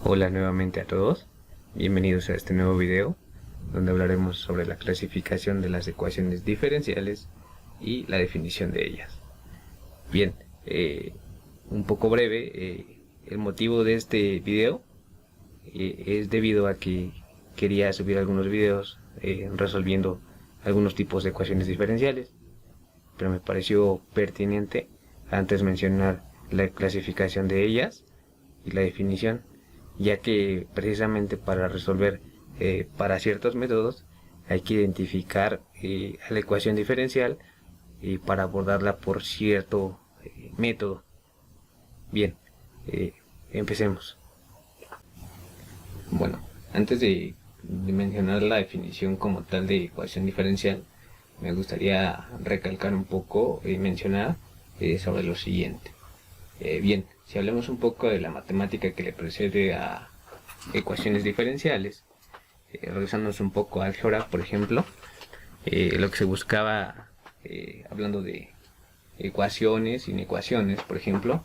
Hola nuevamente a todos, bienvenidos a este nuevo video donde hablaremos sobre la clasificación de las ecuaciones diferenciales y la definición de ellas. Bien, un poco breve, el motivo de este video es debido a que quería subir algunos videos resolviendo algunos tipos de ecuaciones diferenciales, pero me pareció pertinente antes mencionar la clasificación de ellas y la definición, ya que precisamente para resolver para ciertos métodos hay que identificar a la ecuación diferencial para abordarla por cierto método. Bien, empecemos. Bueno, antes de mencionar la definición como tal de ecuación diferencial, me gustaría recalcar un poco y mencionar sobre lo siguiente. Bien, si hablamos un poco de la matemática que le precede a ecuaciones diferenciales, regresándonos un poco a álgebra, por ejemplo, lo que se buscaba, hablando de ecuaciones, inecuaciones, por ejemplo,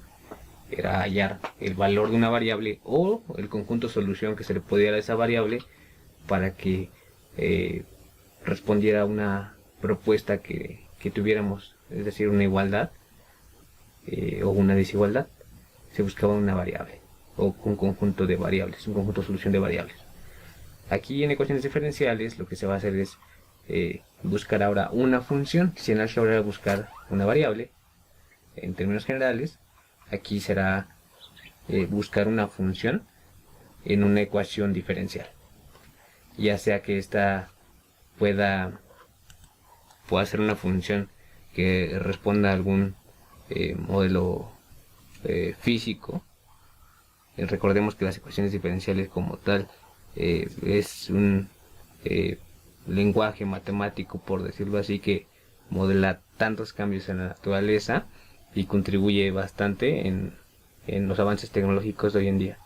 era hallar el valor de una variable o el conjunto de solución que se le podía dar a esa variable para que respondiera a una propuesta que tuviéramos, es decir, una igualdad o una desigualdad. Se buscaba una variable o un conjunto de variables, un conjunto de solución de variables. Aquí en ecuaciones diferenciales lo que se va a hacer es buscar ahora una función. Si en álgebra era buscar una variable, en términos generales, aquí será buscar una función en una ecuación diferencial, ya sea que esta pueda ser una función que responda a algún modelo físico. Recordemos que las ecuaciones diferenciales como tal es un lenguaje matemático, por decirlo así, que modela tantos cambios en la naturaleza y contribuye bastante en los avances tecnológicos de hoy en día.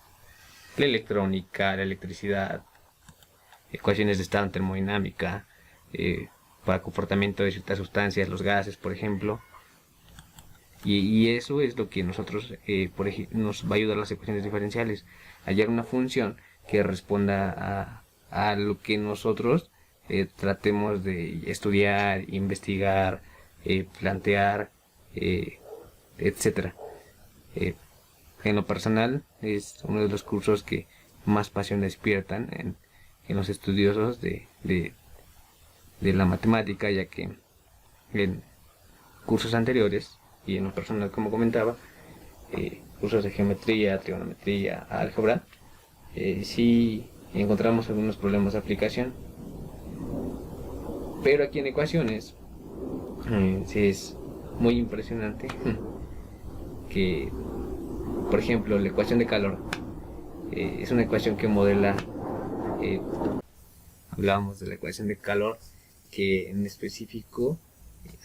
La electrónica, la electricidad, ecuaciones de estado en termodinámica, para comportamiento de ciertas sustancias, los gases, por ejemplo. Y eso es lo que nosotros, por ejemplo, nos va a ayudar las ecuaciones diferenciales, hallar una función que responda a lo que nosotros tratemos de estudiar, investigar, plantear, etcétera. En lo personal es uno de los cursos que más pasión despiertan en los estudiosos de la matemática, ya que en cursos anteriores y en lo personal, como comentaba, cursos de geometría, trigonometría, álgebra, sí encontramos algunos problemas de aplicación, pero aquí en ecuaciones sí es muy impresionante que, por ejemplo, la ecuación de calor es una ecuación que modela, eh, hablábamos de la ecuación de calor, que en específico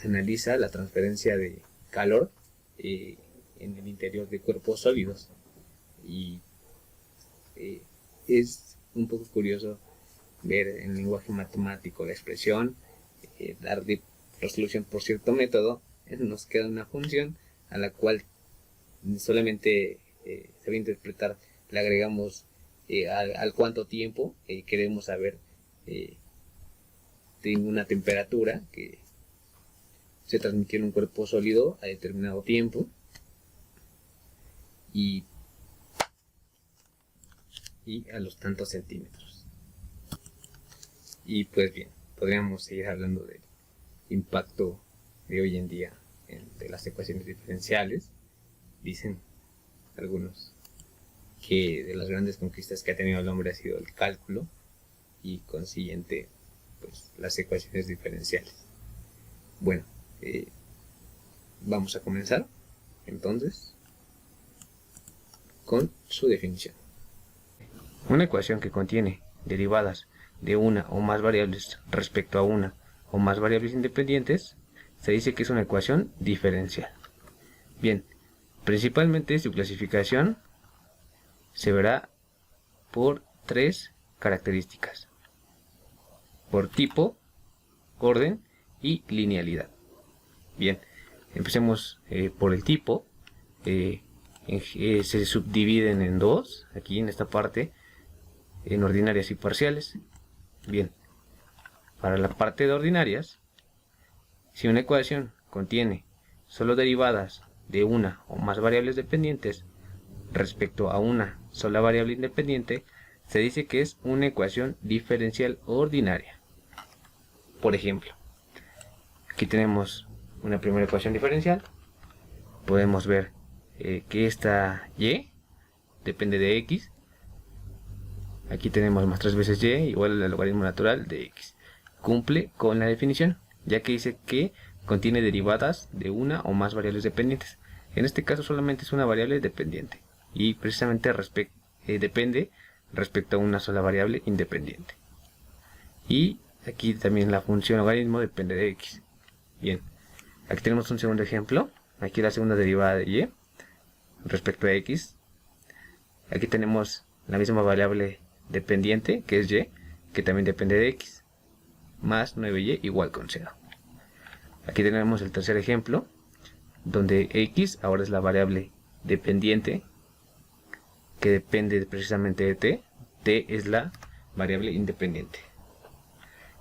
analiza la transferencia de calor en el interior de cuerpos sólidos. Y es un poco curioso ver en lenguaje matemático la expresión, dar de resolución por cierto método, nos queda una función a la cual solamente se va a interpretar, le agregamos al cuánto tiempo queremos saber de una temperatura que se transmitió en un cuerpo sólido a determinado tiempo, y a los tantos centímetros. Y pues bien, podríamos seguir hablando del impacto de hoy en día de las ecuaciones diferenciales. Dicen algunos que de las grandes conquistas que ha tenido el hombre ha sido el cálculo y consiguiente pues las ecuaciones diferenciales. Bueno, vamos a comenzar entonces con su definición. Una ecuación que contiene derivadas de una o más variables respecto a una o más variables independientes se dice que es una ecuación diferencial. Bien, principalmente su clasificación se verá por tres características: por tipo, orden y linealidad. Bien, empecemos por el tipo. En se subdividen en dos, aquí en esta parte, en ordinarias y parciales. Bien, para la parte de ordinarias, si una ecuación contiene solo derivadas de una o más variables dependientes respecto a una sola variable independiente, se dice que es una ecuación diferencial ordinaria. Por ejemplo, aquí tenemos una primera ecuación diferencial. Podemos ver que esta y depende de x. Aquí tenemos más 3 veces y igual al logaritmo natural de x. Cumple con la definición, ya que dice que contiene derivadas de una o más variables dependientes. En este caso solamente es una variable dependiente y precisamente depende respecto a una sola variable independiente. Y aquí también la función logaritmo depende de x. Bien, aquí tenemos un segundo ejemplo. Aquí la segunda derivada de y respecto a x. Aquí tenemos la misma variable dependiente, que es y, que también depende de x, más 9y igual con 0. Aquí tenemos el tercer ejemplo, donde x ahora es la variable dependiente, que depende precisamente de t. T es la variable independiente.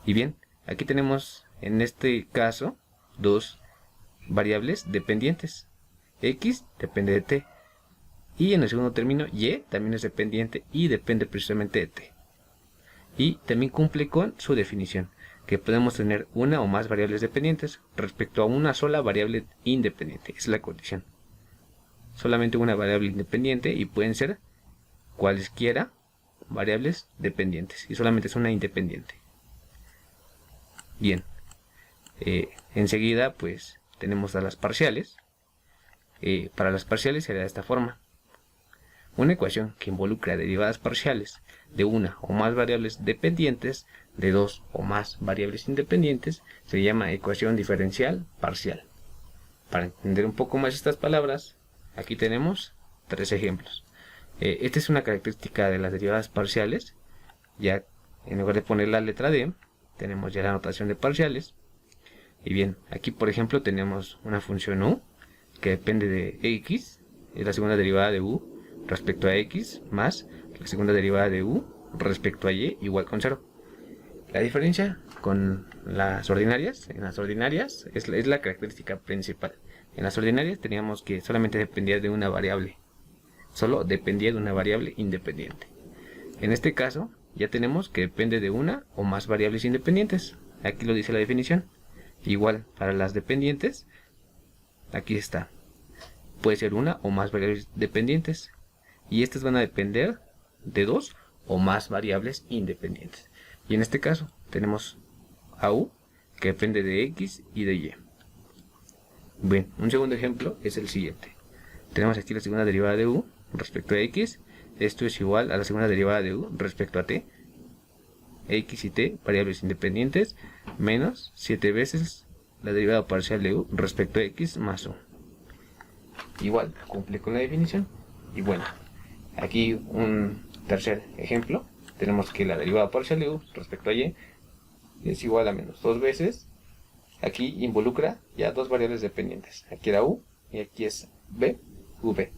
Y bien, aquí tenemos en este caso dos variables dependientes. X depende de t. Y en el segundo término, y también es dependiente y depende precisamente de t. Y también cumple con su definición, que podemos tener una o más variables dependientes respecto a una sola variable independiente. Es la condición. Solamente una variable independiente y pueden ser cualesquiera variables dependientes. Y solamente es una independiente. Bien. Enseguida, pues, tenemos a las parciales. Para las parciales será de esta forma. Una ecuación que involucra derivadas parciales de una o más variables dependientes de dos o más variables independientes se llama ecuación diferencial parcial. Para entender un poco más estas palabras, aquí tenemos tres ejemplos. Esta es una característica de las derivadas parciales. Ya en lugar de poner la letra D, tenemos ya la notación de parciales. Y bien, aquí por ejemplo tenemos una función u que depende de x, es la segunda derivada de u respecto a x, más la segunda derivada de u respecto a y igual con 0. La diferencia con las ordinarias, en las ordinarias es la característica principal. En las ordinarias teníamos que solamente dependía de una variable, solo dependía de una variable independiente. En este caso ya tenemos que depende de una o más variables independientes. Aquí lo dice la definición. Igual para las dependientes, aquí está, puede ser una o más variables dependientes, y estas van a depender de dos o más variables independientes. Y en este caso tenemos a u, que depende de x y de y. Bien, un segundo ejemplo es el siguiente. Tenemos aquí la segunda derivada de u respecto a x. Esto es igual a la segunda derivada de u respecto a t. X y t, variables independientes, menos 7 veces la derivada parcial de u respecto a x más u. Igual, cumple con la definición. Y bueno, aquí un tercer ejemplo. Tenemos que la derivada parcial de u respecto a y es igual a menos 2 veces. Aquí involucra ya dos variables dependientes. Aquí era u y aquí es b, v.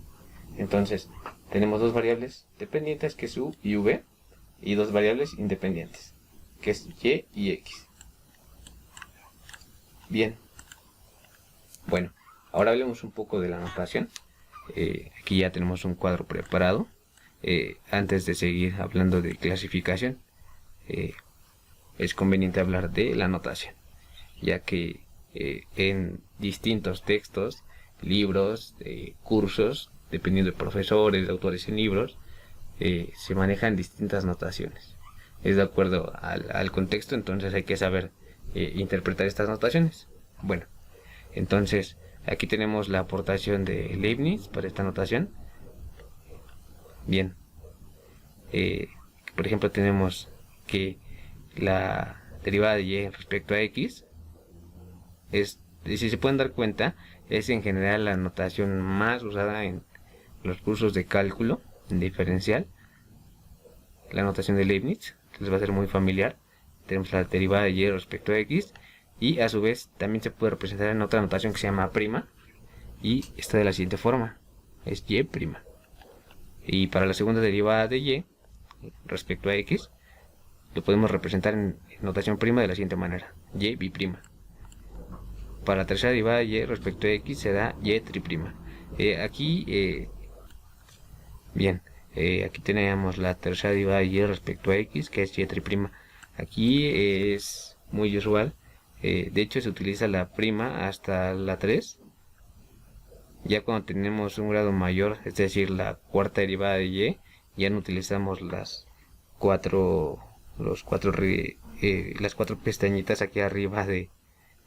Entonces, tenemos dos variables dependientes que es u y v. Y dos variables independientes, que es y x. Bien. Bueno, ahora hablemos un poco de la notación. Aquí ya tenemos un cuadro preparado. Antes de seguir hablando de clasificación, es conveniente hablar de la notación, ya que en distintos textos, libros, cursos, dependiendo de profesores, de autores en libros, se manejan distintas notaciones. Es de acuerdo al contexto, entonces hay que saber interpretar estas notaciones. Bueno, entonces aquí tenemos la aportación de Leibniz para esta notación. Bien, por ejemplo tenemos que la derivada de y respecto a x es, si se pueden dar cuenta, es en general la notación más usada en los cursos de cálculo diferencial. La notación de Leibniz les va a ser muy familiar. Tenemos la derivada de y respecto a x, y a su vez también se puede representar en otra notación que se llama prima, y está de la siguiente forma. es y'. Y para la segunda derivada de y respecto a x, lo podemos representar en notación prima de la siguiente manera: y bi'. Para la tercera derivada de y respecto a x será y tri'. Aquí tenemos la tercera derivada de y respecto a x, que es y tri'. Aquí es muy usual, de hecho se utiliza la prima hasta la 3. Ya cuando tenemos un grado mayor, es decir, la cuarta derivada de y, ya no utilizamos las cuatro pestañitas aquí arriba de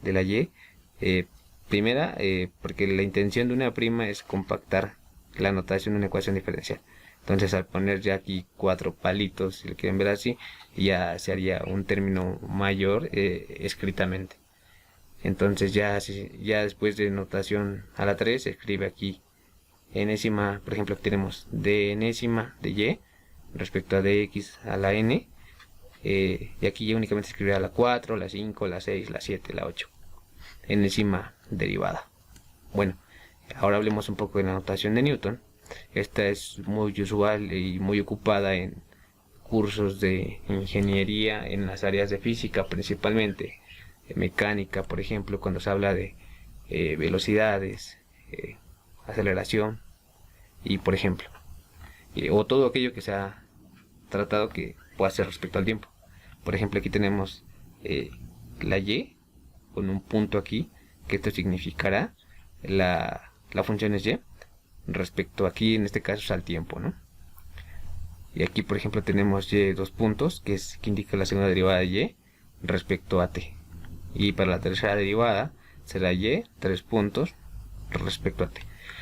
la y. Primera, porque la intención de una prima es compactar la notación de una ecuación diferencial. Entonces, al poner ya aquí 4 palitos, si lo quieren ver así, ya se haría un término mayor escritamente. Entonces ya después de notación a la 3 se escribe aquí enésima. Por ejemplo, tenemos de enésima de y respecto a dx a la n, y aquí ya únicamente se escribirá la 4, la 5, la 6, la 7, la 8, enésima derivada. Bueno, ahora hablemos un poco de la notación de Newton. Esta es muy usual y muy ocupada en cursos de ingeniería, en las áreas de física principalmente, mecánica, por ejemplo, cuando se habla de velocidades, aceleración, y por ejemplo, o todo aquello que se ha tratado que pueda ser respecto al tiempo. Por ejemplo, aquí tenemos la y con un punto aquí, que esto significará la función es y respecto aquí, en este caso es al tiempo, ¿no? Y aquí, por ejemplo, tenemos y dos puntos, que indica la segunda derivada de y respecto a t. Y para la tercera derivada será y 3 puntos respecto a t.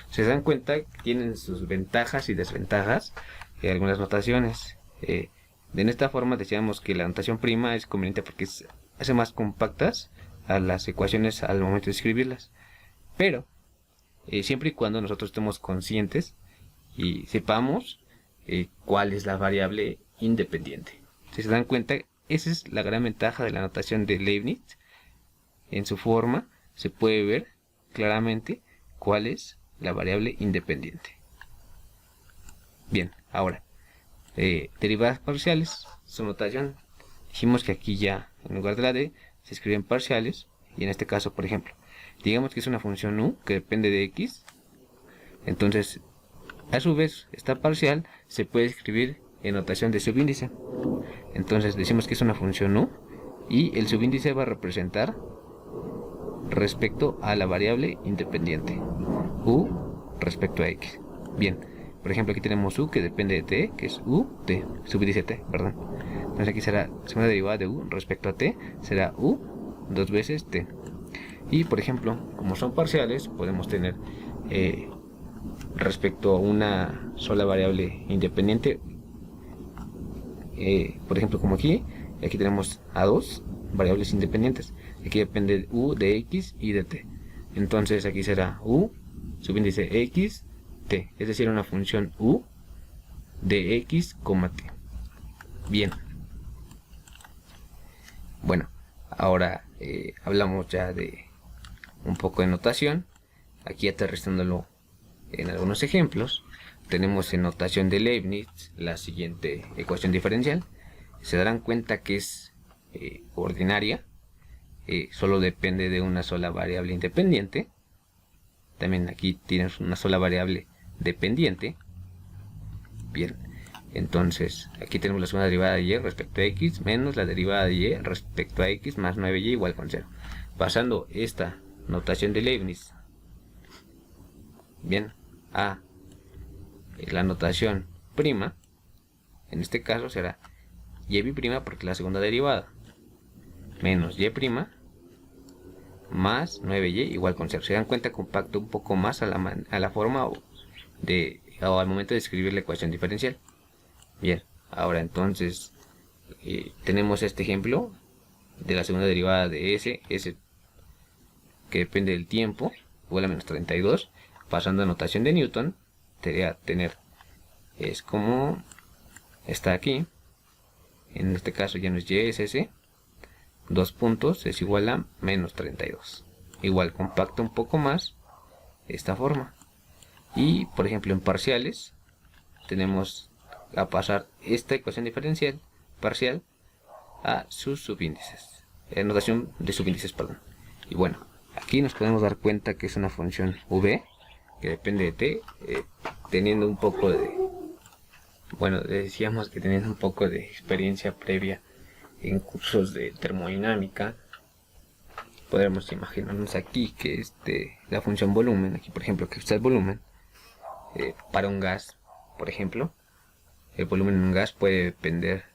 Se dan cuenta que tienen sus ventajas y desventajas algunas notaciones. En esta forma decíamos que la notación prima es conveniente porque hace más compactas a las ecuaciones al momento de escribirlas. Pero siempre y cuando nosotros estemos conscientes y sepamos cuál es la variable independiente. Si se dan cuenta, esa es la gran ventaja de la notación de Leibniz. En su forma se puede ver claramente cuál es la variable independiente. Bien, ahora, derivadas parciales, su notación. Dijimos que aquí ya, en lugar de la d, se escriben parciales. Y en este caso, por ejemplo, digamos que es una función u que depende de x. Entonces, a su vez, esta parcial se puede escribir en notación de subíndice. Entonces, decimos que es una función u y el subíndice va a representar respecto a la variable independiente, u respecto a x. Bien, por ejemplo, aquí tenemos u que depende de t, que es u t, subíndice t, perdón. Entonces aquí será segunda derivada de u respecto a t, será u dos veces t. Y por ejemplo, como son parciales, podemos tener respecto a una sola variable independiente, por ejemplo, como aquí tenemos a dos variables independientes. Aquí depende u de x y de t. Entonces aquí será u subíndice x t, es decir, una función u de x, t. Bien. Bueno, ahora hablamos ya de un poco de notación. Aquí aterrizándolo en algunos ejemplos, tenemos en notación de Leibniz la siguiente ecuación diferencial. Se darán cuenta que es ordinaria, solo depende de una sola variable independiente. También aquí tienes una sola variable dependiente. Bien, entonces aquí tenemos la segunda derivada de y respecto a x menos la derivada de y respecto a x más 9y igual con 0. Pasando esta notación de Leibniz, bien, a la notación prima, en este caso será y bi' porque la segunda derivada menos y' más 9y igual con 0. Se dan cuenta, compacto un poco más a la forma o al momento de escribir la ecuación diferencial. Bien, ahora entonces tenemos este ejemplo de la segunda derivada de s que depende del tiempo, igual a menos 32. Pasando a notación de Newton, sería tener, es como está aquí, en este caso ya no es y, es s, dos puntos es igual a menos 32. Igual compacta un poco más esta forma. Y por ejemplo en parciales tenemos a pasar esta ecuación diferencial parcial a sus subíndices, notación de subíndices, perdón. Y bueno, aquí nos podemos dar cuenta que es una función v que depende de t, teniendo un poco de, bueno, decíamos que teniendo un poco de experiencia previa en cursos de termodinámica, podremos imaginarnos aquí que la función volumen, aquí por ejemplo que está el volumen, para un gas, por ejemplo, el volumen de un gas puede depender,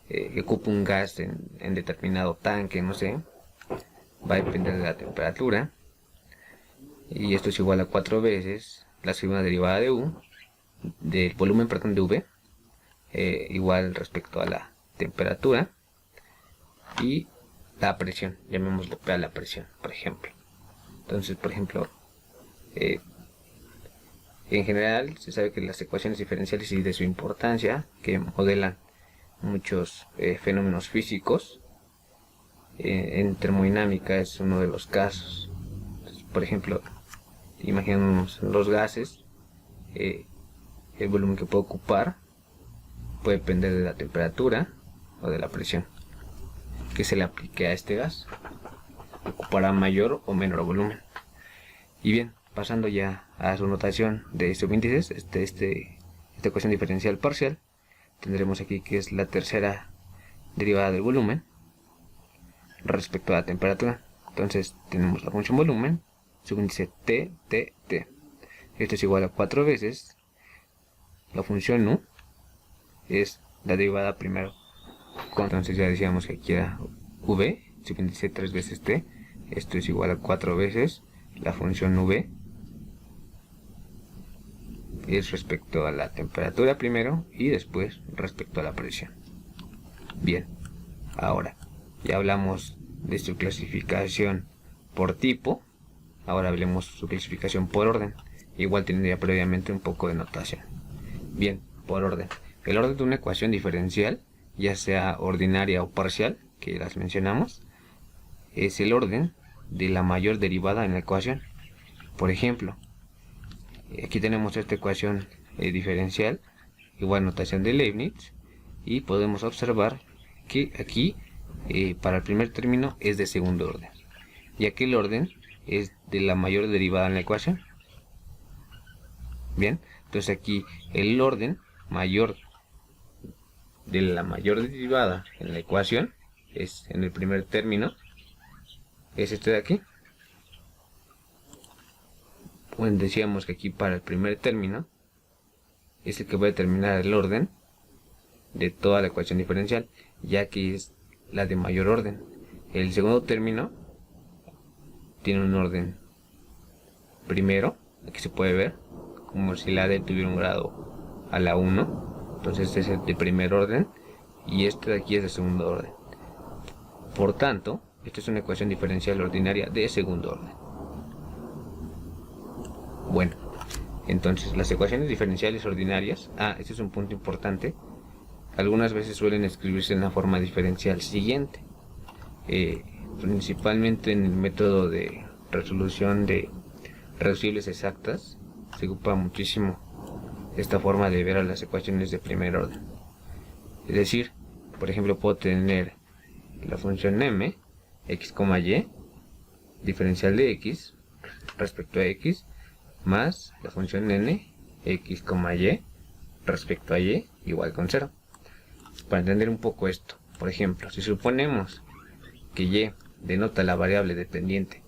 que ocupa un gas en determinado tanque, no sé, va a depender de la temperatura, y esto es igual a 4 veces la segunda derivada de u, del volumen, perdón, de v, igual respecto a la temperatura y la presión, llamémoslo P a la presión, por ejemplo. Entonces, por ejemplo, en general se sabe que las ecuaciones diferenciales y de su importancia, que modelan muchos fenómenos físicos, en termodinámica es uno de los casos. Entonces, por ejemplo, imaginemos los gases, el volumen que puede ocupar puede depender de la temperatura o de la presión que se le aplique a este gas, ocupará mayor o menor volumen. Y bien, pasando ya a su notación de subíndices, esta ecuación diferencial parcial, tendremos aquí que es la tercera derivada del volumen respecto a la temperatura. Entonces tenemos la función volumen, subíndice t. Esto es igual a 4 veces la función u, es la derivada primero. Entonces ya decíamos que aquí era v, subíndice 3 veces t. Esto es igual a 4 veces la función v, es respecto a la temperatura primero y después respecto a la presión. Bien, ahora ya hablamos de su clasificación por tipo, ahora hablemos de su clasificación por orden. Igual tendría previamente un poco de notación. Bien, por orden. El orden de una ecuación diferencial, ya sea ordinaria o parcial, que las mencionamos, es el orden de la mayor derivada en la ecuación. Por ejemplo, aquí tenemos esta ecuación diferencial, igual notación de Leibniz, y podemos observar que aquí para el primer término es de segundo orden, ya que el orden es de la mayor derivada en la ecuación. Bien, entonces aquí el orden mayor de la mayor derivada en la ecuación es en el primer término, es este de aquí. Pues decíamos que aquí para el primer término es el que va a determinar el orden de toda la ecuación diferencial, ya que es la de mayor orden. El segundo término tiene un orden primero, aquí se puede ver como si la D tuviera un grado a la 1, entonces es el de primer orden y este de aquí es de segundo orden. Por tanto, esta es una ecuación diferencial ordinaria de segundo orden. Bueno, entonces las ecuaciones diferenciales ordinarias, este es un punto importante, algunas veces suelen escribirse en la forma diferencial siguiente, principalmente en el método de resolución de reducibles exactas se ocupa muchísimo esta forma de ver a las ecuaciones de primer orden. Es decir, por ejemplo, puedo tener la función m, x, y, diferencial de x respecto a x, más la función n, x, y respecto a y, igual con 0. Para entender un poco esto, por ejemplo, si suponemos que y denota la variable dependiente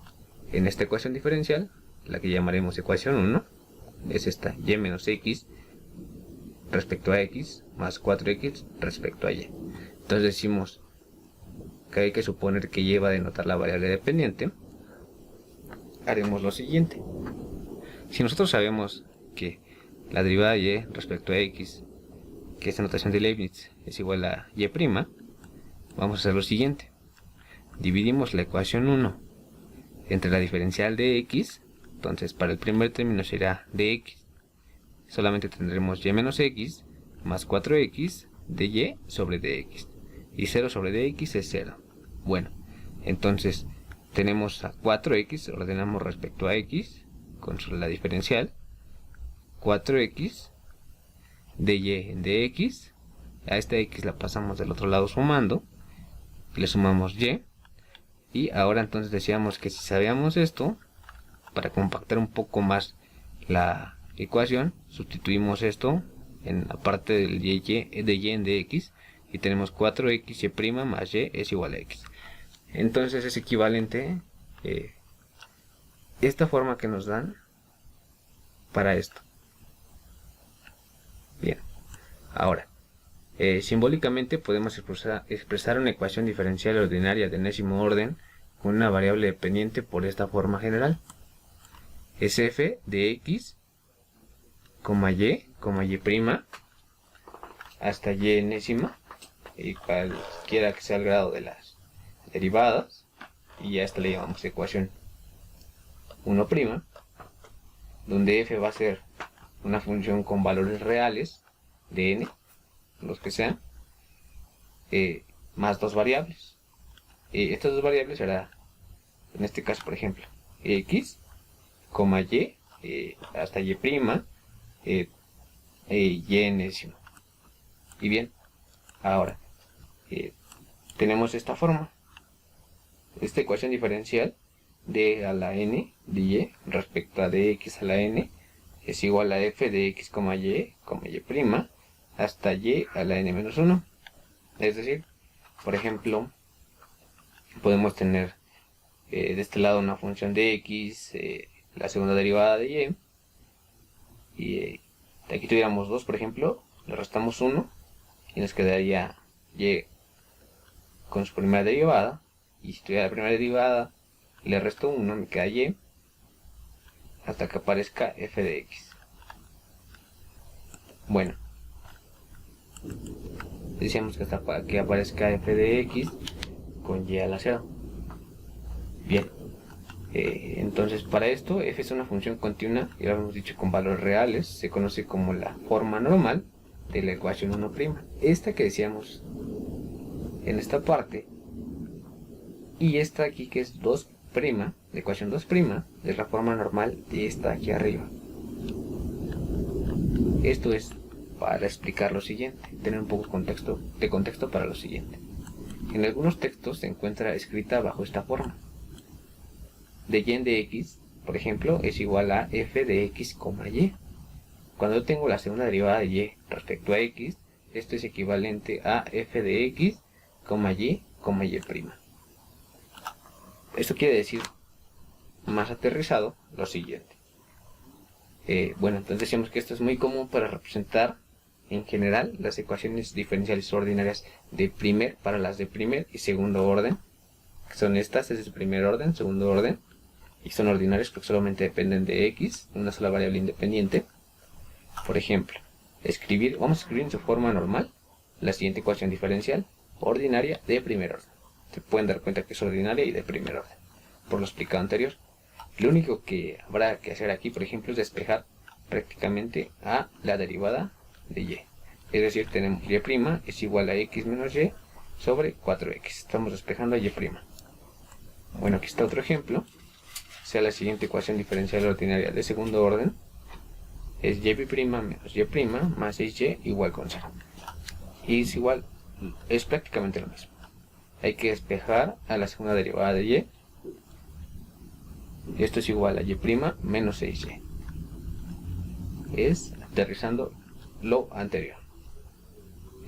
en esta ecuación diferencial, la que llamaremos ecuación 1, es esta, y menos x respecto a x más 4x respecto a y. Entonces decimos que hay que suponer que y va a denotar la variable dependiente. Haremos lo siguiente. Si nosotros sabemos que la derivada de y respecto a x, que esta notación de Leibniz es igual a y', vamos a hacer lo siguiente. Dividimos la ecuación 1 entre la diferencial de x, entonces para el primer término será de x, solamente tendremos y menos x más 4x de y sobre dx, y 0 sobre dx es 0. Bueno, entonces tenemos a 4x, ordenamos respecto a x con la diferencial, 4x de y en dx. A esta x la pasamos del otro lado sumando, le sumamos y. Y ahora entonces decíamos que si sabíamos esto, para compactar un poco más la ecuación, sustituimos esto en la parte del de y en dx y tenemos 4xy' más y es igual a x. Entonces es equivalente esta forma que nos dan para esto. Bien, ahora simbólicamente podemos expresar una ecuación diferencial ordinaria de enésimo orden con una variable dependiente por esta forma general. Es f de x, y hasta y enésima, y cualquiera que sea el grado de las derivadas, y a esta le llamamos ecuación 1', donde f va a ser una función con valores reales de n, los que sean, más dos variables. Estas dos variables será, en este caso por ejemplo, x, y, hasta y', y enésimo. Y bien, ahora tenemos esta forma, esta ecuación diferencial de a la n de y respecto a dx a la n es igual a f de x, y', hasta y a la n menos 1. Es decir, por ejemplo, podemos tener de este lado una función de x, la segunda derivada de y, y de aquí tuviéramos 2, por ejemplo, le restamos 1 y nos quedaría y con su primera derivada, y si tuviera la primera derivada y le resto 1, me queda y hasta que aparezca f de x. Bueno, decíamos que hasta que aparezca f de x con y a la 0. Bien, entonces para esto f es una función continua, ya lo hemos dicho, con valores reales, se conoce como la forma normal de la ecuación 1'. Esta que decíamos en esta parte, y esta aquí que es 2', la ecuación 2', es la forma normal de esta aquí arriba. Esto es para explicar lo siguiente, tener un poco de contexto para lo siguiente. En algunos textos se encuentra escrita bajo esta forma. De y en dx, por ejemplo, es igual a f de x, y. Cuando yo tengo la segunda derivada de y respecto a x, esto es equivalente a f de x, y'. Esto quiere decir, más aterrizado, lo siguiente. Bueno, entonces decíamos que esto es muy común para representar en general las ecuaciones diferenciales ordinarias para las de primer y segundo orden, que son estas, es de primer orden, segundo orden, y son ordinarias porque solamente dependen de x, una sola variable independiente. Por ejemplo, vamos a escribir en su forma normal la siguiente ecuación diferencial ordinaria de primer orden. Se pueden dar cuenta que es ordinaria y de primer orden, por lo explicado anterior. Lo único que habrá que hacer aquí, por ejemplo, es despejar prácticamente a la derivada de y. Es decir, tenemos y' es igual a x menos y sobre 4x. Estamos despejando a y'. Bueno, aquí está otro ejemplo. Sea la siguiente ecuación diferencial ordinaria de segundo orden. Es y' menos y' más 6y igual con 0. Y es prácticamente lo mismo. Hay que despejar a la segunda derivada de y. Esto es igual a y' menos 6y. Es aterrizando lo anterior.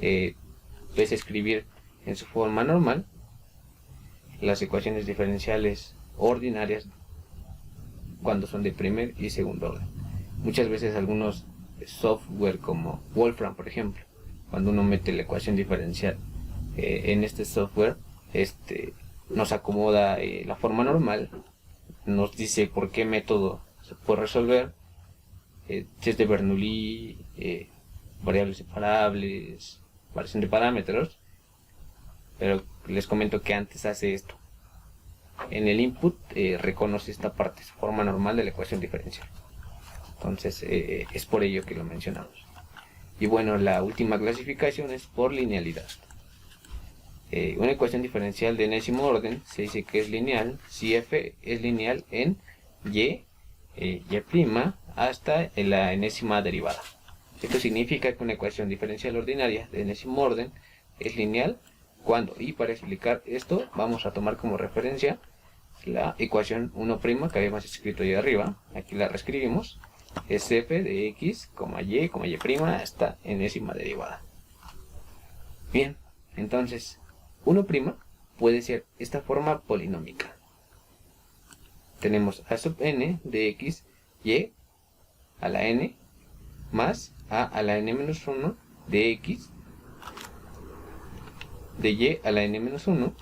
Puedes escribir en su forma normal las ecuaciones diferenciales ordinarias cuando son de primer y segundo orden. Muchas veces algunos software como Wolfram, por ejemplo, cuando uno mete la ecuación diferencial en este software, nos acomoda la forma normal, nos dice por qué método se puede resolver, si es de Bernoulli, variables separables, variación de parámetros, pero les comento que antes hace esto. En el input reconoce esta parte, su forma normal de la ecuación diferencial. Entonces es por ello que lo mencionamos. Y bueno, la última clasificación es por linealidad. Una ecuación diferencial de enésimo orden se dice que es lineal si f es lineal en y', hasta la enésima derivada. Esto significa que una ecuación diferencial ordinaria de enésimo orden es lineal cuando, y para explicar esto vamos a tomar como referencia la ecuación 1' que habíamos escrito ahí arriba. Aquí la reescribimos, es f de x, y hasta enésima derivada. Bien, entonces 1' puede ser esta forma polinómica. Tenemos a sub n de x, y a la n más a la n-1 de x de y a la n-1,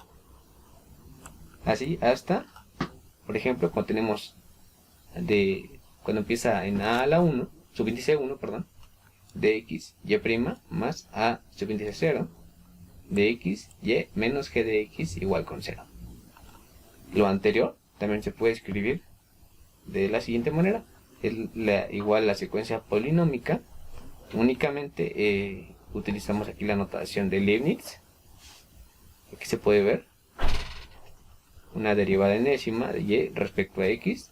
así hasta, por ejemplo, cuando tenemos cuando empieza en a a la 1, subíndice 1, perdón, de x, y' más a subíndice 0, de x, y menos g de x igual con 0. Lo anterior también se puede escribir de la siguiente manera. Igual la secuencia polinómica, únicamente utilizamos aquí la notación de Leibniz. Aquí se puede ver una derivada enésima de y respecto a x,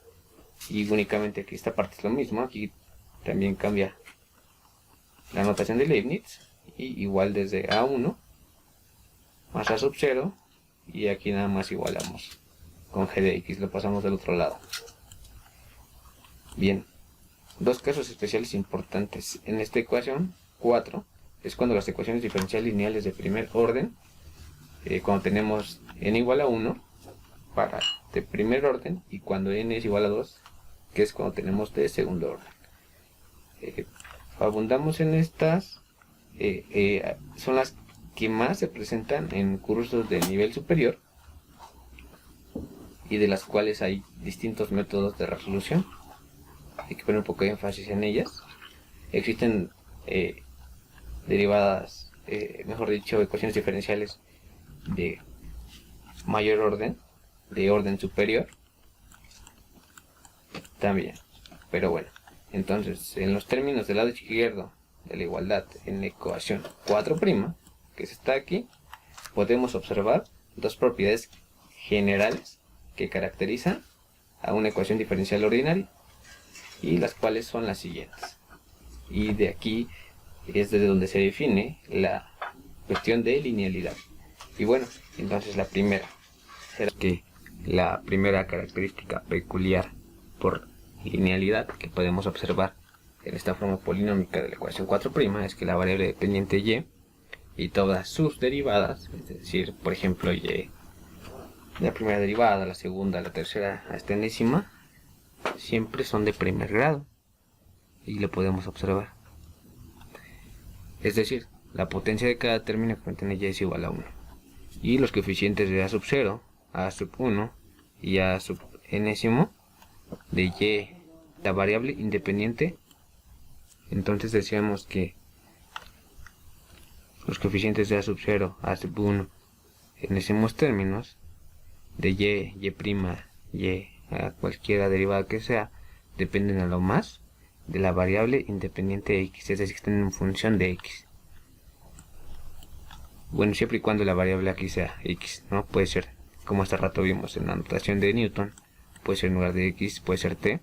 y únicamente aquí esta parte es lo mismo. Aquí también cambia la notación de Leibniz, y igual desde a1 más a sub 0, y aquí nada más igualamos con g de x, lo pasamos del otro lado. Bien, dos casos especiales importantes en esta ecuación 4 es cuando las ecuaciones diferenciales lineales de primer orden, cuando tenemos n igual a 1 para de primer orden, y cuando n es igual a 2, que es cuando tenemos de segundo orden. Abundamos en estas, son las que más se presentan en cursos de nivel superior, y de las cuales hay distintos métodos de resolución. Hay que poner un poco de énfasis en ellas. Existen derivadas, mejor dicho, ecuaciones diferenciales de mayor orden, de orden superior también. Pero bueno, entonces en los términos del lado izquierdo de la igualdad, en la ecuación 4', que está aquí, podemos observar dos propiedades generales que caracterizan a una ecuación diferencial ordinaria, y las cuales son las siguientes. Y de aquí es desde donde se define la cuestión de linealidad. Y bueno, entonces la primera será que la primera característica peculiar por linealidad que podemos observar en esta forma polinómica de la ecuación 4' es que la variable dependiente y todas sus derivadas, es decir, por ejemplo, y la primera derivada, la segunda, la tercera hasta enésima, siempre son de primer grado, y lo podemos observar. Es decir, la potencia de cada término que contiene y es igual a 1, y los coeficientes de a sub 0, a sub 1 y a sub enésimo de y, la variable independiente. Entonces decíamos que los coeficientes de a sub 0, a sub 1 enésimos términos de y a cualquiera derivada que sea, dependen a lo más de la variable independiente x, es decir, que están en función de x. Bueno, siempre y cuando la variable aquí sea x, ¿no? Puede ser, como hace rato vimos en la notación de Newton, puede ser en lugar de x, puede ser t.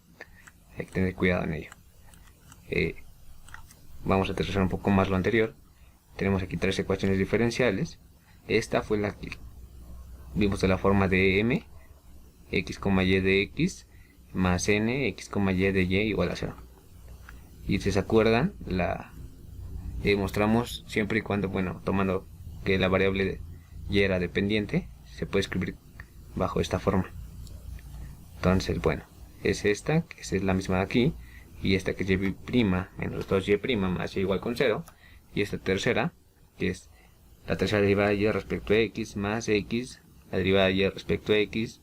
Hay que tener cuidado en ello. Vamos a aterrizar un poco más lo anterior. Tenemos aquí tres ecuaciones diferenciales. Esta fue la que vimos de la forma de m, x, y de x, más n, x, y de y igual a 0. Y si se acuerdan, la demostramos siempre y cuando, bueno, tomando que la variable y era dependiente, se puede escribir bajo esta forma. Entonces, bueno, es esta, que es la misma de aquí, y esta que es y' menos 2y' más y igual con 0, y esta tercera, que es la tercera derivada de y respecto a x, más x, la derivada de y respecto a x,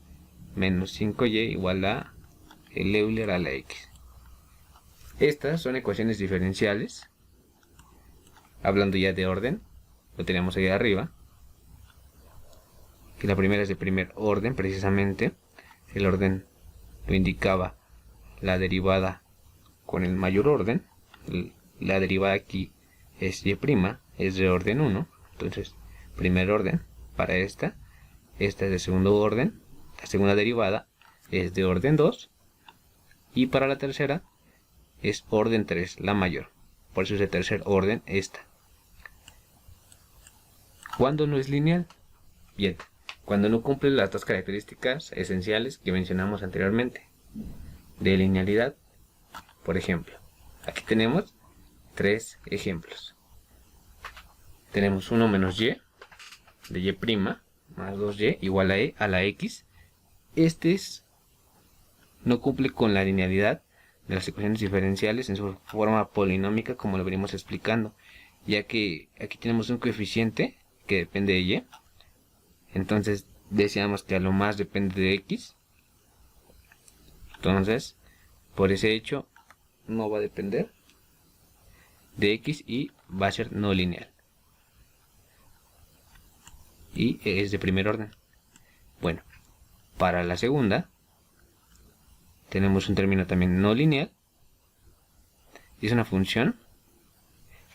menos 5y igual a el Euler a la x. Estas son ecuaciones diferenciales. Hablando ya de orden, lo tenemos ahí arriba, que la primera es de primer orden, precisamente. El orden lo indicaba la derivada con el mayor orden. La derivada aquí es y', es de orden 1, entonces primer orden para esta es de segundo orden, la segunda derivada es de orden 2, y para la tercera es orden 3, la mayor. Por eso es de tercer orden esta. ¿Cuándo no es lineal? Bien, cuando no cumple las dos características esenciales que mencionamos anteriormente de linealidad. Por ejemplo, aquí tenemos 3 ejemplos. Tenemos 1 menos y de y' más 2y igual a e a la x. No cumple con la linealidad de las ecuaciones diferenciales en su forma polinómica, como lo venimos explicando, ya que aquí tenemos un coeficiente que depende de y. Entonces decíamos que a lo más depende de x. Entonces, por ese hecho, no va a depender de x y va a ser no lineal. Y es de primer orden. Bueno, para la segunda, tenemos un término también no lineal. Y es una función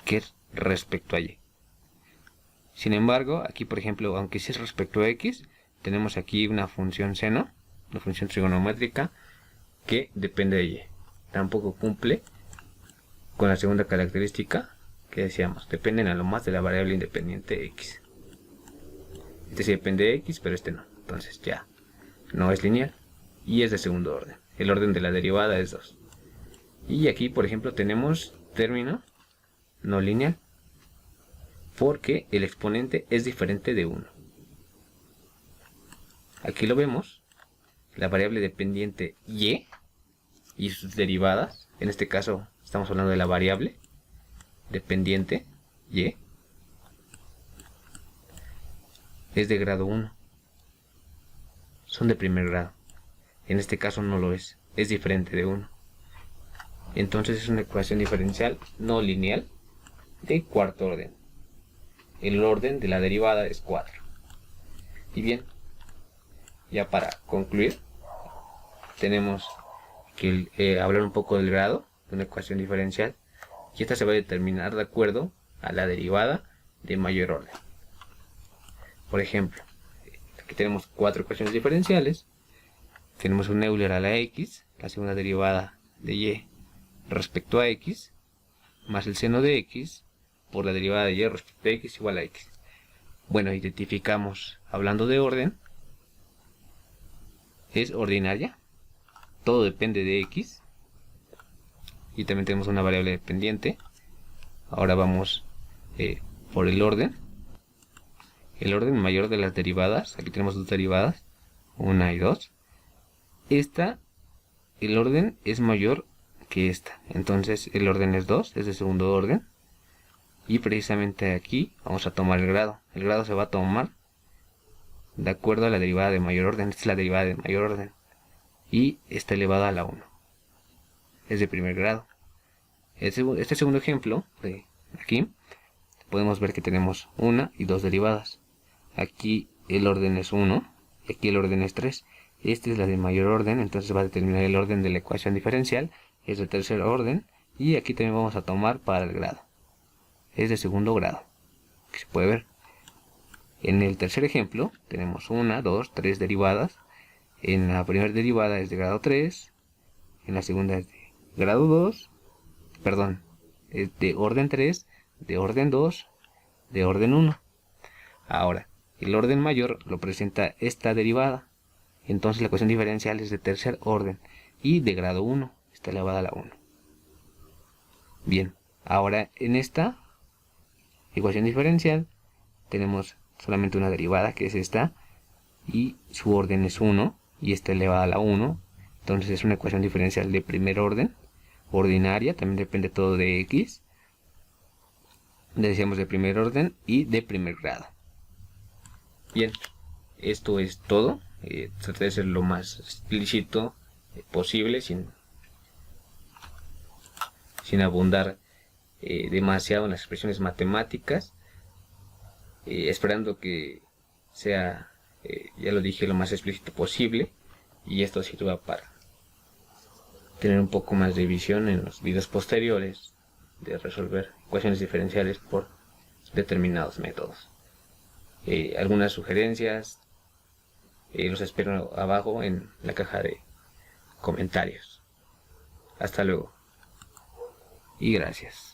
que es respecto a y. Sin embargo, aquí por ejemplo, aunque sí es respecto a x, tenemos aquí una función seno, una función trigonométrica que depende de y. Tampoco cumple con la segunda característica que decíamos, dependen a lo más de la variable independiente x. Este sí depende de x, pero este no. Entonces ya no es lineal y es de segundo orden. El orden de la derivada es 2. Y aquí por ejemplo tenemos término no lineal, porque el exponente es diferente de 1. Aquí lo vemos, la variable dependiente y sus derivadas. En este caso estamos hablando de la variable dependiente y es de grado 1. Son de primer grado. En este caso no lo es diferente de 1. Entonces es una ecuación diferencial no lineal de cuarto orden. El orden de la derivada es 4. Y bien, ya para concluir, tenemos que hablar un poco del grado de una ecuación diferencial, y esta se va a determinar de acuerdo a la derivada de mayor orden. Por ejemplo, aquí tenemos 4 ecuaciones diferenciales. Tenemos un Euler a la x, la segunda derivada de y respecto a x, más el seno de x por la derivada de y respecto a x igual a x. Bueno, identificamos, hablando de orden, es ordinaria, todo depende de x, y también tenemos una variable dependiente. Ahora vamos por el orden mayor de las derivadas. Aquí tenemos dos derivadas, 1 y 2. El orden es mayor que esta, entonces el orden es 2, es de segundo orden. Y precisamente aquí vamos a tomar el grado. El grado se va a tomar de acuerdo a la derivada de mayor orden. Esta es la derivada de mayor orden y está elevada a la 1. Es de primer grado. Este segundo ejemplo de aquí podemos ver que tenemos una y dos derivadas. Aquí el orden es 1 y aquí el orden es 3. Esta es la de mayor orden, entonces va a determinar el orden de la ecuación diferencial. Es de tercer orden y aquí también vamos a tomar para el grado. Es de segundo grado, que se puede ver. En el tercer ejemplo tenemos 1, 2, 3 derivadas. En la primera derivada es de grado 3, en la segunda es de grado 2, perdón, es de orden 3, de orden 2, de orden 1. Ahora, el orden mayor lo presenta esta derivada, entonces la ecuación diferencial es de tercer orden y de grado 1, está elevada a la 1. Bien, ahora en esta ecuación diferencial tenemos solamente una derivada, que es esta, y su orden es 1 y está elevada a la 1. Entonces es una ecuación diferencial de primer orden, ordinaria, también depende todo de x. Decíamos de primer orden y de primer grado. Bien, esto es todo. Traté de ser lo más explícito posible, sin abundar demasiado en las expresiones matemáticas, esperando que sea, ya lo dije, lo más explícito posible, y esto sirva para tener un poco más de visión en los videos posteriores de resolver ecuaciones diferenciales por determinados métodos. Algunas sugerencias los espero abajo en la caja de comentarios. Hasta luego. y gracias.